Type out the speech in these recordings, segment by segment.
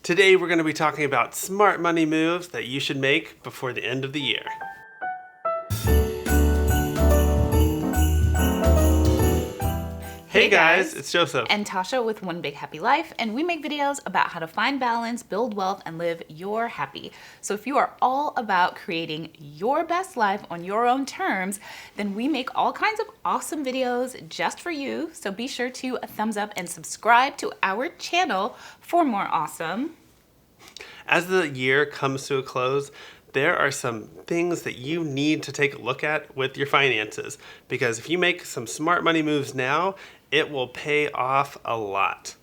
Today we're going to be talking about smart money moves that you should make before the end of the year. Hey guys, it's Joseph. And Tasha with One Big Happy Life, and we make videos about how to find balance, build wealth, and live your happy. So if you are all about creating your best life on your own terms, then we make all kinds of awesome videos just for you. So be sure to thumbs up and subscribe to our channel for more awesome. As the year comes to a close, there are some things that you need to take a look at with your finances, because if you make some smart money moves now, it will pay off a lot.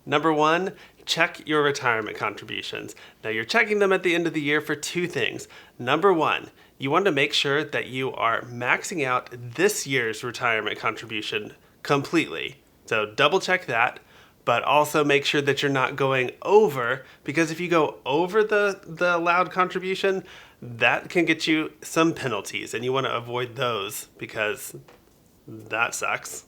Number one, check your retirement contributions. Now you're checking them at the end of the year for two things. Number one, you want to make sure that you are maxing out this year's retirement contribution completely. So double check that, but also make sure that you're not going over, because if you go over the allowed contribution, that can get you some penalties, and you want to avoid those because that sucks.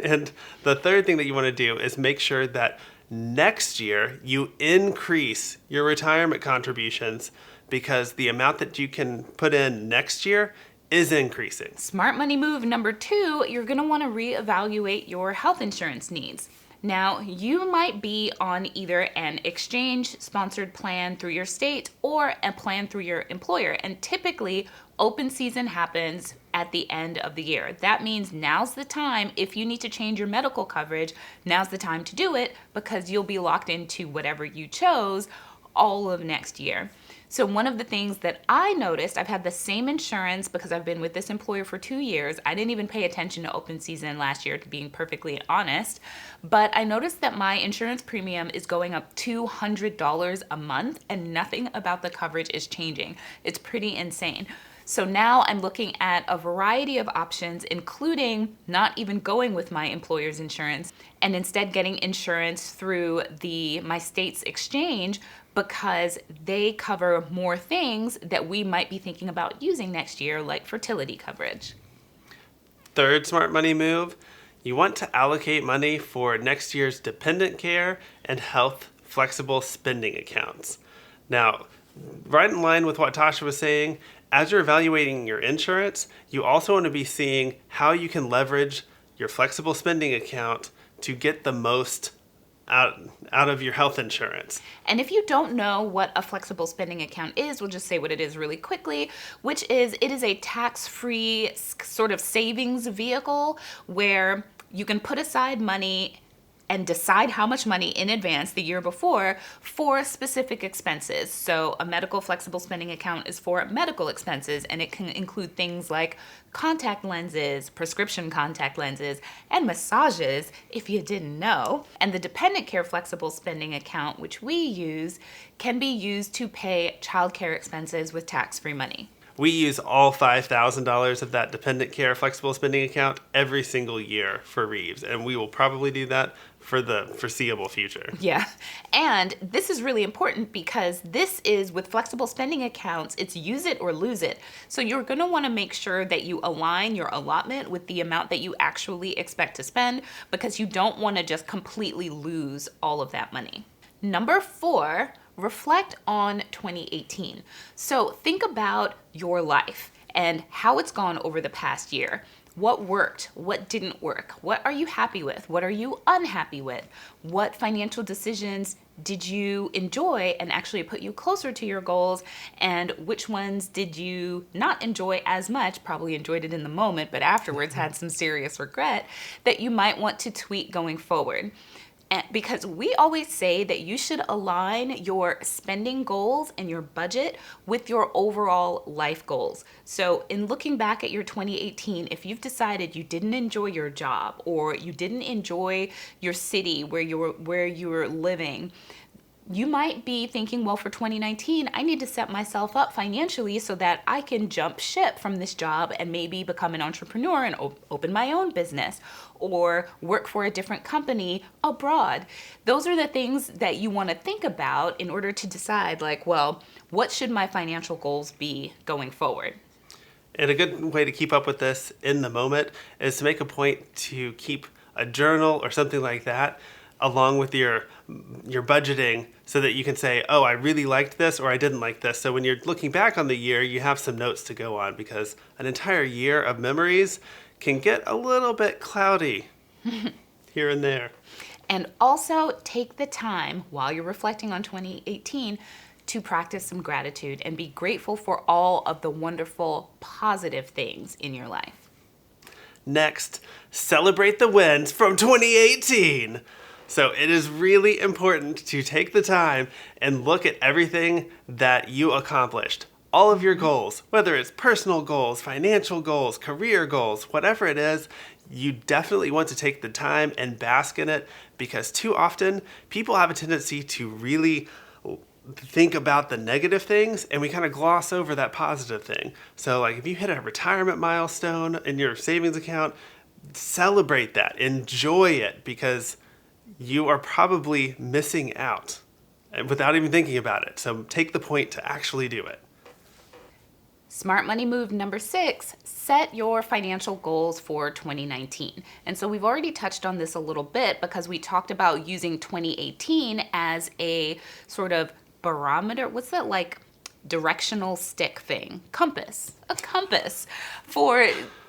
And the third thing that you want to do is make sure that next year you increase your retirement contributions, because the amount that you can put in next year is increasing. Smart money move number two, you're going to want to reevaluate your health insurance needs. Now, you might be on either an exchange-sponsored plan through your state or a plan through your employer, and typically open season happens at the end of the year. That means now's the time. If you need to change your medical coverage, now's the time to do it, because you'll be locked into whatever you chose all of next year. So one of the things that I noticed, I've had the same insurance because I've been with this employer for 2 years. I didn't even pay attention to open season last year, to being perfectly honest. But I noticed that my insurance premium is going up $200 a month, and nothing about the coverage is changing. It's pretty insane. So now I'm looking at a variety of options, including not even going with my employer's insurance and instead getting insurance through my state's exchange, because they cover more things that we might be thinking about using next year, like fertility coverage. Third smart money move, you want to allocate money for next year's dependent care and health flexible spending accounts. Now, right in line with what Tasha was saying, as you're evaluating your insurance, you also want to be seeing how you can leverage your flexible spending account to get the most out of your health insurance. And if you don't know what a flexible spending account is, we'll just say what it is really quickly, which is it is a tax-free sort of savings vehicle where you can put aside money and decide how much money in advance the year before for specific expenses. So a medical flexible spending account is for medical expenses, and it can include things like contact lenses, prescription contact lenses, and massages, if you didn't know. And the dependent care flexible spending account, which we use, can be used to pay childcare expenses with tax-free money. We use all $5,000 of that dependent care flexible spending account every single year for Reeves, and we will probably do that for the foreseeable future. Yeah, and this is really important because this is, with flexible spending accounts, it's use it or lose it. So you're going to want to make sure that you align your allotment with the amount that you actually expect to spend, because you don't want to just completely lose all of that money. Number four, reflect on 2018. So think about your life and how it's gone over the past year. What worked? What didn't work? What are you happy with? What are you unhappy with? What financial decisions did you enjoy and actually put you closer to your goals? And which ones did you not enjoy as much, probably enjoyed it in the moment, but afterwards had some serious regret, that you might want to tweak going forward? And because we always say that you should align your spending goals and your budget with your overall life goals. So in looking back at your 2018, if you've decided you didn't enjoy your job or you didn't enjoy your city where you were living, you might be thinking, well, for 2019, I need to set myself up financially so that I can jump ship from this job and maybe become an entrepreneur and open my own business or work for a different company abroad. Those are the things that you want to think about in order to decide, like, well, what should my financial goals be going forward? And a good way to keep up with this in the moment is to make a point to keep a journal or something like that along with your budgeting so that you can say, oh, I really liked this or I didn't like this. So when you're looking back on the year, you have some notes to go on, because an entire year of memories can get a little bit cloudy here and there. And also take the time while you're reflecting on 2018 to practice some gratitude and be grateful for all of the wonderful, positive things in your life. Next, celebrate the wins from 2018. So it is really important to take the time and look at everything that you accomplished. All of your goals, whether it's personal goals, financial goals, career goals, whatever it is, you definitely want to take the time and bask in it, because too often people have a tendency to really think about the negative things and we kind of gloss over that positive thing. So like if you hit a retirement milestone in your savings account, celebrate that, enjoy it, because you are probably missing out without even thinking about it. So take the point to actually do it. Smart money move number 6, set your financial goals for 2019. And so we've already touched on this a little bit because we talked about using 2018 as a sort of barometer. What's that, like directional stick thing? Compass. A compass for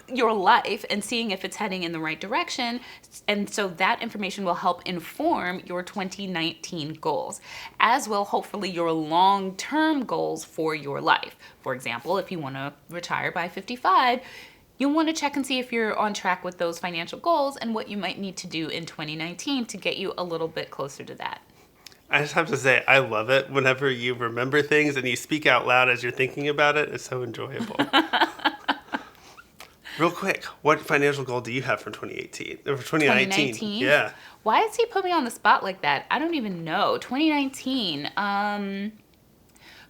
your life and seeing if it's heading in the right direction. And so that information will help inform your 2019 goals, as will hopefully your long-term goals for your life. For example, if you want to retire by 55, you'll want to check and see if you're on track with those financial goals and what you might need to do in 2019 to get you a little bit closer to that. I just have to say, I love it whenever you remember things and you speak out loud as you're thinking about it. It's so enjoyable. Real quick, what financial goal do you have for 2018? Or for 2019? 2019? Yeah. Why does he put me on the spot like that? I don't even know. 2019.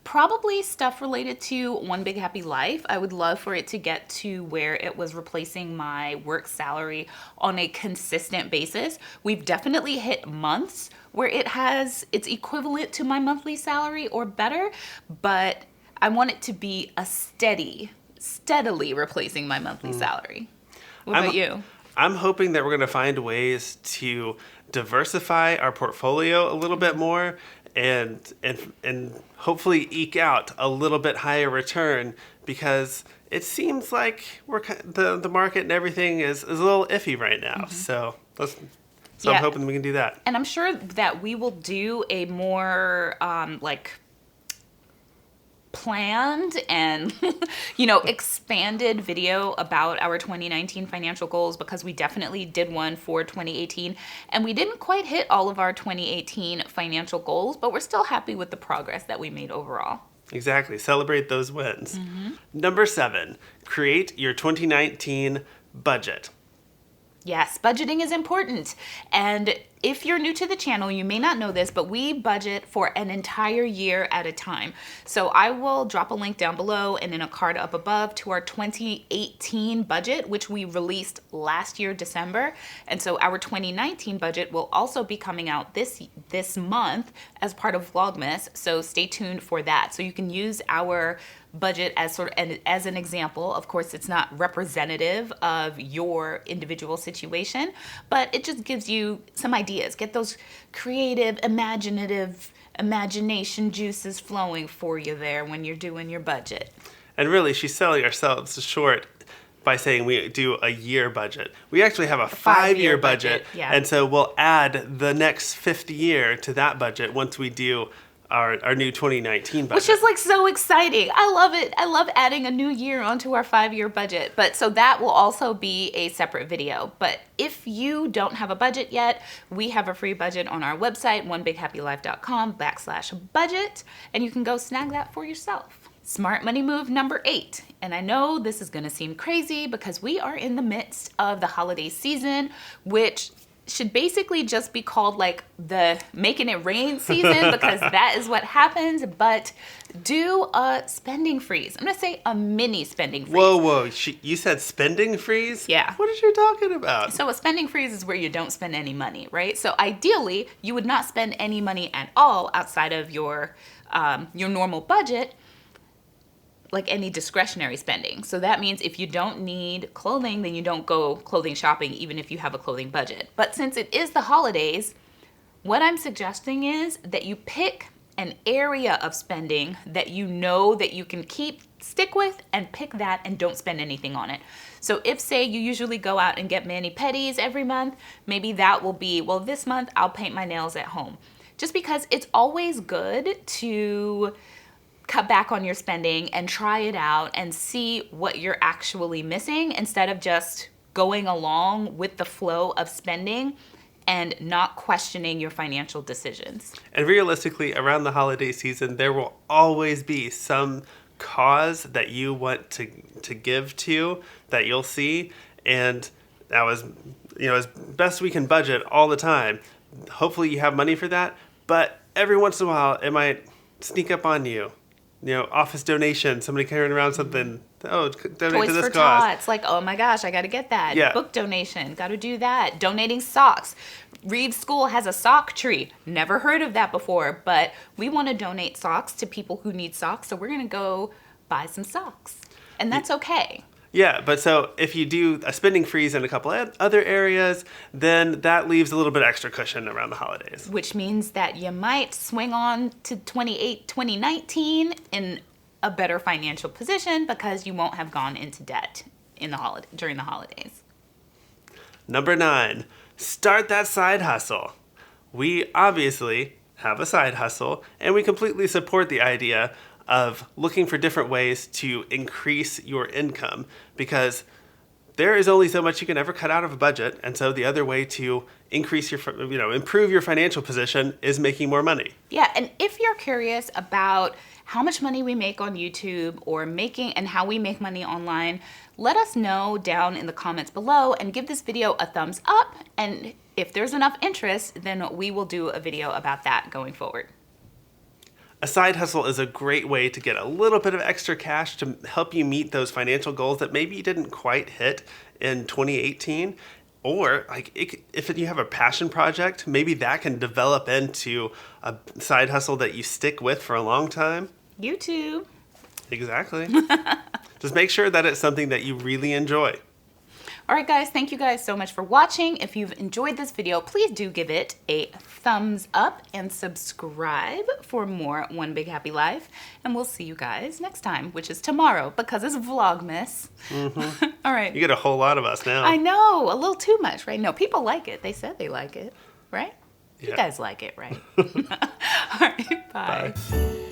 Probably stuff related to One Big Happy Life. I would love for it to get to where it was replacing my work salary on a consistent basis. We've definitely hit months where it's equivalent to my monthly salary or better, but I want it to be a steadily replacing my monthly salary. What about you? I'm hoping that we're going to find ways to diversify our portfolio a little bit more and hopefully eke out a little bit higher return, because it seems like the market and everything is a little iffy right now. So I'm hoping we can do that. And I'm sure that we will do a more planned and expanded video about our 2019 financial goals, because we definitely did one for 2018 and we didn't quite hit all of our 2018 financial goals, but we're still happy with the progress that we made overall. Exactly. Celebrate those wins. Number 7, create your 2019 budget. Yes, budgeting is important. And if you're new to the channel, you may not know this, but we budget for an entire year at a time. So I will drop a link down below and in a card up above to our 2018 budget, which we released last year, December. And so our 2019 budget will also be coming out this month as part of Vlogmas. So stay tuned for that. So you can use our budget as an example. Of course, it's not representative of your individual situation, but it just gives you some ideas. Get those creative, imagination juices flowing for you there when you're doing your budget. And really, she's selling ourselves short by saying we do a year budget. We actually have a 5-year budget, yeah. And so we'll add the next 5th year to that budget once we do our new 2019 budget. Which is like so exciting. I love it. I love adding a new year onto our 5-year budget. But so that will also be a separate video. But if you don't have a budget yet, we have a free budget on our website, onebighappylife.com/budget, and you can go snag that for yourself. Smart money move number 8. And I know this is going to seem crazy because we are in the midst of the holiday season, which should basically just be called like the making it rain season because that is what happens. But do a spending freeze. I'm gonna say a mini spending freeze. Whoa, you said spending freeze? Yeah. What is you talking about? So a spending freeze is where you don't spend any money, right? So ideally, you would not spend any money at all outside of your normal budget, like any discretionary spending. So that means if you don't need clothing, then you don't go clothing shopping, even if you have a clothing budget. But since it is the holidays, What I'm suggesting is that you pick an area of spending that you know that you can stick with, and pick that and don't spend anything on it. So if, say, you usually go out and get mani-pedis every month, maybe that will be, well, this month I'll paint my nails at home. Just because it's always good to cut back on your spending and try it out and see what you're actually missing, instead of just going along with the flow of spending and not questioning your financial decisions. And realistically, around the holiday season, there will always be some cause that you want to give to that you'll see. And now, as best we can budget all the time, hopefully you have money for that. But every once in a while, it might sneak up on you. Office donation, somebody carrying around something. Oh, donate Toys to this for cause. Tots, like, oh my gosh, I got to get that. Yeah. Book donation, got to do that. Donating socks. Reeves School has a sock tree. Never heard of that before, but we want to donate socks to people who need socks, so we're going to go buy some socks. And that's okay. Yeah, but so if you do a spending freeze in a couple of other areas, then that leaves a little bit extra cushion around the holidays. Which means that you might swing on to 2019 in a better financial position, because you won't have gone into debt during the holidays. Number 9, start that side hustle. We obviously have a side hustle, and we completely support the idea of looking for different ways to increase your income, because there is only so much you can ever cut out of a budget. And so the other way to increase improve your financial position is making more money. Yeah, and if you're curious about how much money we make on YouTube and how we make money online, let us know down in the comments below and give this video a thumbs up. And if there's enough interest, then we will do a video about that going forward. A side hustle is a great way to get a little bit of extra cash to help you meet those financial goals that maybe you didn't quite hit in 2018. Or if you have a passion project, maybe that can develop into a side hustle that you stick with for a long time. YouTube. Exactly. Just make sure that it's something that you really enjoy. All right, guys, thank you guys so much for watching. If you've enjoyed this video, please do give it a thumbs up and subscribe for more One Big Happy Life. And we'll see you guys next time, which is tomorrow, because it's Vlogmas. Mm-hmm. All right. You get a whole lot of us now. I know, a little too much, right? No, people like it. They said they like it, right? Yeah. You guys like it, right? All right, bye. Bye.